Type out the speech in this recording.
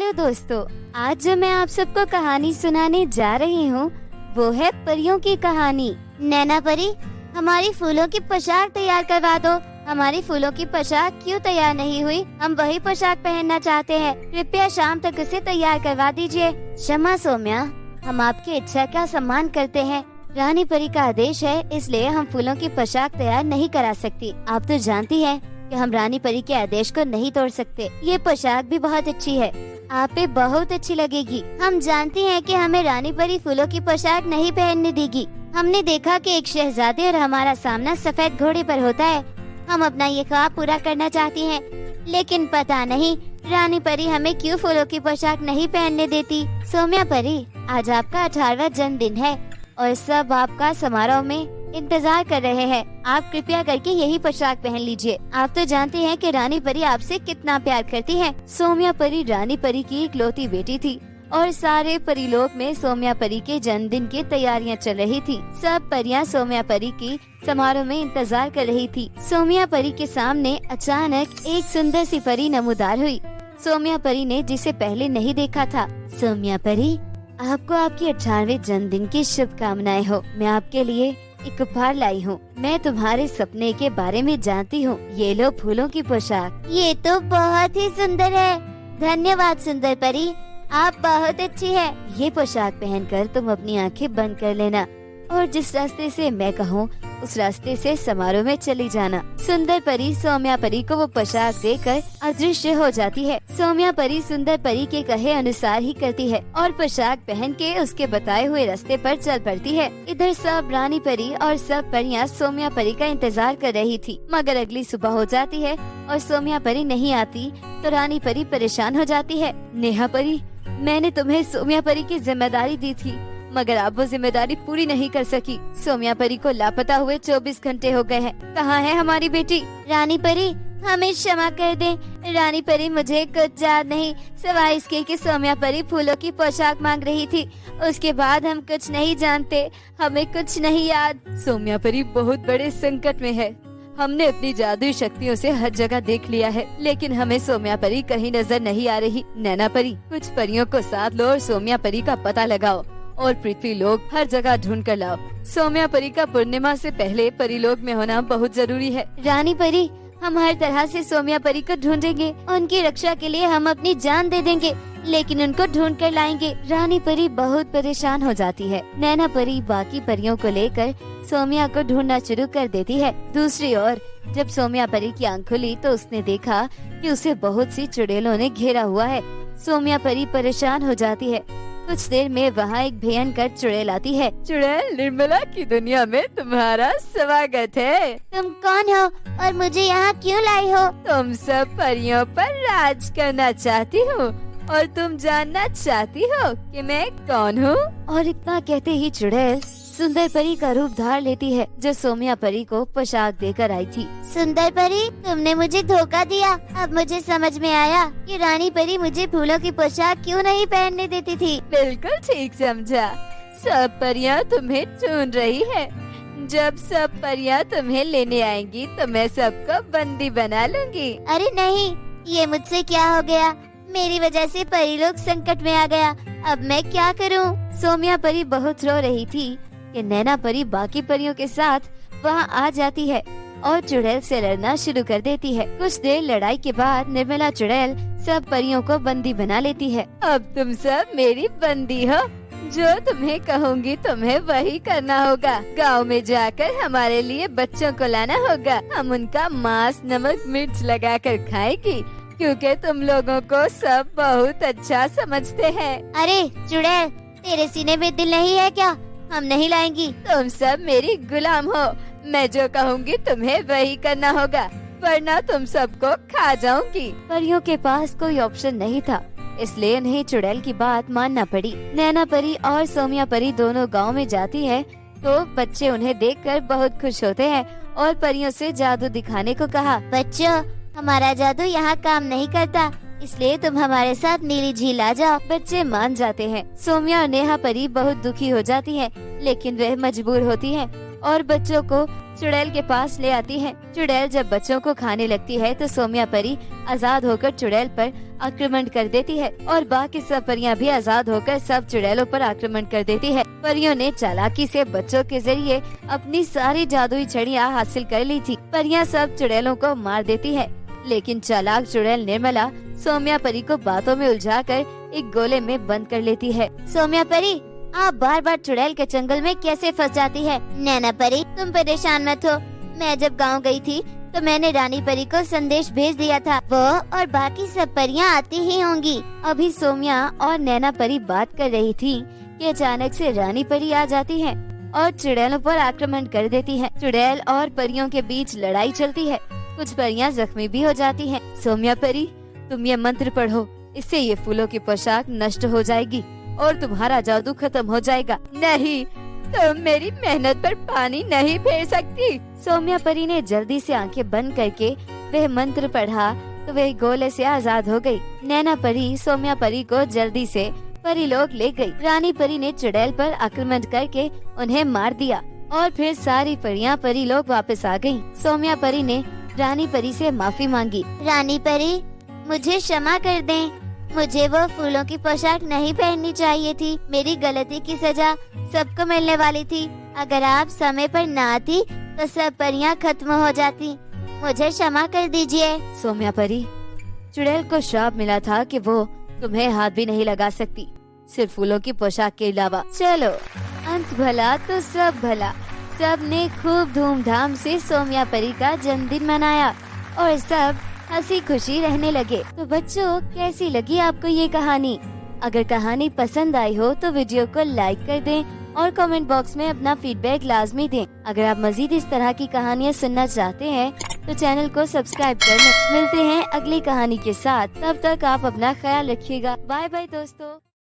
Hello दोस्तों, आज जो मैं आप सबको कहानी सुनाने जा रही हूँ वो है परियों की कहानी। नैना परी, हमारी फूलों की पोशाक तैयार करवा दो। हमारी फूलों की पोशाक क्यों तैयार नहीं हुई? हम वही पोशाक पहनना चाहते हैं। कृपया शाम तक उसे तैयार करवा दीजिए। क्षमा सोम्या, हम आपकी इच्छा का सम्मान करते हैं। रानी परी का आदेश है, इसलिए हम फूलों की पोशाक तैयार नहीं करा सकती। आप तो जानती हैं कि हम रानी परी के आदेश को नहीं तोड़ सकते। ये पोशाक भी बहुत अच्छी है, आप पे बहुत अच्छी लगेगी। हम जानती हैं कि हमें रानी परी फूलों की पोशाक नहीं पहनने देगी। हमने देखा कि एक शहजादे और हमारा सामना सफेद घोड़े पर होता है। हम अपना ये ख्वाब पूरा करना चाहती हैं, लेकिन पता नहीं रानी परी हमें क्यों फूलों की पोशाक नहीं पहनने देती। सोम्या परी, आज आपका 18वां जन्मदिन है और सब आपका समारोह में इंतजार कर रहे हैं। आप कृपया करके यही पोशाक पहन लीजिए। आप तो जानते हैं कि रानी परी आपसे कितना प्यार करती है। सोम्या परी रानी परी की इकलौती बेटी थी और सारे परिलोक में सोम्या परी के जन्मदिन की तैयारियां चल रही थी। सब परियां सोम्या परी की समारोह में इंतजार कर रही थी। सोम्या परी के सामने अचानक एक सुंदर सी परी नमूदार हुई। सोम्या परी ने जिसे पहले नहीं देखा था। सोम्या परी, आपको आपके 18वें जन्मदिन की शुभकामनाएं हो। मैं आपके लिए एक उपहार लाई हूँ। मैं तुम्हारे सपने के बारे में जानती हूँ। ये लो फूलों की पोशाक। ये तो बहुत ही सुंदर है। धन्यवाद सुंदर परी, आप बहुत अच्छी है। ये पोशाक पहनकर तुम अपनी आंखें बंद कर लेना और जिस रास्ते से मैं कहूँ उस रास्ते से समारोह में चली जाना। सुंदर परी सोम्या परी को वो पोशाक देकर अदृश्य हो जाती है। सोम्या परी सुंदर परी के कहे अनुसार ही करती है और पोशाक पहन के उसके बताए हुए रास्ते पर चल पड़ती है। इधर सब रानी परी और सब परियां सोम्या परी का इंतजार कर रही थी, मगर अगली सुबह हो जाती है और सोम्या परी नहीं आती तो रानी परी परेशान हो जाती है। नेहा परी, मैंने तुम्हें सोम्या परी की जिम्मेदारी दी थी, मगर आप वो जिम्मेदारी पूरी नहीं कर सकी। सोम्या परी को लापता हुए 24 घंटे हो गए हैं। कहाँ है हमारी बेटी? रानी परी, हमें क्षमा कर दें। रानी परी, मुझे कुछ याद नहीं, सिवाय इसके कि सोम्या परी फूलों की पोशाक मांग रही थी। उसके बाद हम कुछ नहीं जानते, हमें कुछ नहीं याद। सोम्या परी बहुत बड़े संकट में है। हमने अपनी जादुई शक्तियों से हर जगह देख लिया है, लेकिन हमें सोम्या परी कहीं नजर नहीं आ रही। नैना परी, कुछ परियों को साथ लो और सोम्या परी का पता लगाओ और पृथ्वी लोक हर जगह ढूंढ कर लाओ। सोम्या परी का पूर्णिमा से पहले परिलोक में होना बहुत जरूरी है। रानी परी, हम हर तरह से सोम्या परी को ढूंढेंगे। उनकी रक्षा के लिए हम अपनी जान दे देंगे, लेकिन उनको ढूंढ कर लाएंगे। रानी परी बहुत परेशान हो जाती है। नैना परी बाकी परियों को लेकर सोम्या को ढूंढना शुरू कर देती है। दूसरी ओर जब सोम्या परी की आंख खुली तो उसने देखा कि उसे बहुत सी चुड़ैलों ने घेरा हुआ है। सोम्या परी परेशान हो जाती है। कुछ देर में वहाँ एक भयंकर चुड़ैल आती है। चुड़ैल, निर्मला की दुनिया में तुम्हारा स्वागत है। तुम कौन हो और मुझे यहाँ क्यों लाई हो? तुम सब परियों पर राज करना चाहती हो और तुम जानना चाहती हो कि मैं कौन हूँ? और इतना कहते ही चुड़ैल सुंदर परी का रूप धार लेती है, जो सोम्या परी को पोशाक देकर आई थी। सुंदर परी, तुमने मुझे धोखा दिया। अब मुझे समझ में आया कि रानी परी मुझे फूलों की पोशाक क्यों नहीं पहनने देती थी। बिल्कुल ठीक समझा। सब परियां तुम्हें ढूंढ रही है। जब सब परियां तुम्हें लेने आएंगी तो मैं सबको बंदी बना लूंगी। अरे नहीं, ये मुझसे क्या हो गया? मेरी वजह से परी लोग संकट में आ गया। अब मैं क्या करूं? सोम्या परी बहुत रो रही थी कि नैना परी बाकी परियों के साथ वहां आ जाती है और चुड़ैल से लड़ना शुरू कर देती है। कुछ देर लड़ाई के बाद निर्मला चुड़ैल सब परियों को बंदी बना लेती है। अब तुम सब मेरी बंदी हो। जो तुम्हें कहूँगी तुम्हें वही करना होगा। गांव में जाकर हमारे लिए बच्चों को लाना होगा। हम उनका मांस नमक मिर्च लगाकर खाएंगी, क्योंकि तुम लोगों को सब बहुत अच्छा समझते हैं। अरे चुड़ैल, तेरे सीने में दिल नहीं है क्या? हम नहीं लाएंगी। तुम सब मेरी गुलाम हो। मैं जो कहूँगी तुम्हें वही करना होगा, वरना तुम सबको खा जाऊंगी। परियों के पास कोई ऑप्शन नहीं था, इसलिए उन्हें चुड़ैल की बात मानना पड़ी। नैना परी और सोम्या परी दोनों गांव में जाती है तो बच्चे उन्हें देखकर बहुत खुश होते हैं और परियों से जादू दिखाने को कहा। बच्चों, हमारा जादू यहाँ काम नहीं करता, इसलिए तुम हमारे साथ नीली झील आ जाओ। बच्चे मान जाते हैं। सोम्या और नेहा परी बहुत दुखी हो जाती हैं, लेकिन वह मजबूर होती हैं और बच्चों को चुड़ैल के पास ले आती है। चुड़ैल जब बच्चों को खाने लगती है तो सौम्या परी आजाद होकर चुड़ैल पर आक्रमण कर देती है और बाकी सब परियां भी आजाद होकर सब चुड़ैलों पर आक्रमण कर देती है। परियों ने चालाकी से बच्चों के जरिए अपनी सारी जादुई छड़ियाँ हासिल कर ली थी। परियां सब चुड़ैलों को मार देती है, लेकिन चालाक चुड़ैल निर्मला सौम्या परी को बातों में उलझाकर एक गोले में बंद कर लेती है। सौम्या परी, आप बार बार चुड़ैल के जंगल में कैसे फंस जाती है? नैना परी, तुम परेशान मत हो। मैं जब गांव गई थी तो मैंने रानी परी को संदेश भेज दिया था। वो और बाकी सब परियां आती ही होंगी। अभी सौम्या और नैना परी बात कर रही थी कि अचानक से रानी परी आ जाती है और चुड़ैलों पर आक्रमण कर देती है। चुड़ैल और परियों के बीच लड़ाई चलती है। कुछ परियां जख्मी भी हो जाती हैं। सौम्या परी, तुम ये मंत्र पढ़ो, इससे ये फूलों की पोशाक नष्ट हो जाएगी और तुम्हारा जादू खत्म हो जाएगा। नहीं, तुम मेरी मेहनत पर पानी नहीं फेर सकती। सौम्या परी ने जल्दी से आंखें बंद करके वह मंत्र पढ़ा तो वह गोले से आजाद हो गई। नैना परी सौम्या परी को जल्दी से परीलोक ले गई। रानी परी ने चुड़ैल पर आक्रमण करके उन्हें मार दिया और फिर सारी परियां परीलोक वापस आ गयीं। सौम्या परी ने रानी परी से माफी मांगी। रानी परी, मुझे क्षमा कर दें। मुझे वो फूलों की पोशाक नहीं पहननी चाहिए थी। मेरी गलती की सजा सबको मिलने वाली थी। अगर आप समय पर न आती तो सब परियां खत्म हो जाती। मुझे क्षमा कर दीजिए। सौम्या परी, चुड़ैल को श्राप मिला था कि वो तुम्हें हाथ भी नहीं लगा सकती, सिर्फ फूलों की पोशाक के अलावा। चलो, अंत भला तो सब भला। सब ने खूब धूमधाम से सौम्या परी का जन्मदिन मनाया और सब हंसी खुशी रहने लगे। तो बच्चों, कैसी लगी आपको ये कहानी? अगर कहानी पसंद आई हो तो वीडियो को लाइक कर दें और कमेंट बॉक्स में अपना फीडबैक लाजमी दें। अगर आप मजीद इस तरह की कहानियाँ सुनना चाहते हैं तो चैनल को सब्सक्राइब कर लें। मिलते हैं अगली कहानी के साथ, तब तक आप अपना ख्याल रखिएगा। बाय बाय दोस्तों।